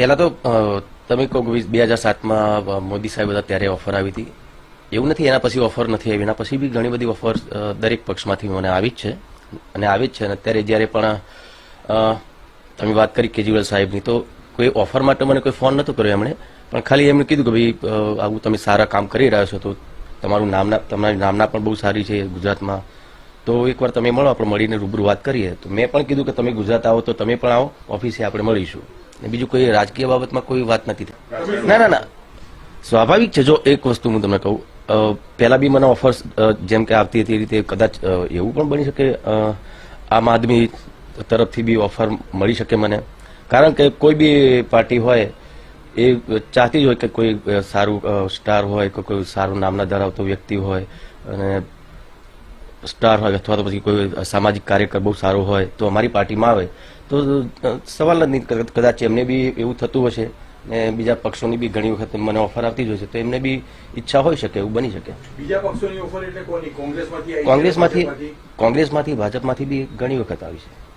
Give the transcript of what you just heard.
પહેલા તો તમે કહો 2007માં મોદી સાહેબ હતા ત્યારે ઓફર આવી હતી. એવું નથી એના પછી ઓફર નથી આવી. એના પછી બી ઘણી બધી ઓફર દરેક પક્ષમાંથી મને આવી જ છે અને આવી જ છે. અને અત્યારે જ્યારે પણ તમે વાત કરી કેજરીવાલ સાહેબની, તો કોઈ ઓફર માટે મને કોઈ ફોન નતો કર્યો એમણે, પણ ખાલી એમણે કીધું કે ભાઈ આવું તમે સારા કામ કરી રહ્યા છો, તો તમારી નામના પણ બહુ સારી છે ગુજરાતમાં, તો એકવાર તમે મળો, આપણે મળીને રૂબરૂ વાત કરીએ. તો મેં પણ કીધું કે તમે ગુજરાત આવો તો તમે પણ આવો ઓફિસે, આપણે મળીશું. બીજું કોઈ રાજકીય બાબતમાં કોઈ વાત નથી થઈ. ના, સ્વાભાવિક છે. જો એક વસ્તુ હું તમને કહું, પહેલા બી મને ઓફર્સ જેમ કે આવતી હતી એ રીતે કદાચ એવું પણ બની શકે આમ આદમી તરફથી બી ઓફર મળી શકે મને. કારણ કે કોઈ બી પાર્ટી હોય એ ચાહતી જ હોય કે કોઈ સારું સ્ટાર હોય કે કોઈ સારું નામના ધરાવતો વ્યક્તિ હોય અને સ્ટાર હોય, અથવા તો પછી કોઈ સામાજિક કાર્યકર બહુ સારો હોય તો અમારી પાર્ટીમાં આવે તો સવાલ જ નહીં. કદાચ એમને બી એવું થતું હશે ને બીજા પક્ષોની બી ઘણી વખત મને ઓફર આવતી જ હોય છે, તો એમને બી ઈચ્છા હોઈ શકે, એવું બની શકે. બીજા પક્ષોની ઓફર એટલે કોની? કોંગ્રેસમાંથી, કોંગ્રેસમાંથી, ભાજપમાંથી બી ઘણી વખત આવી છે.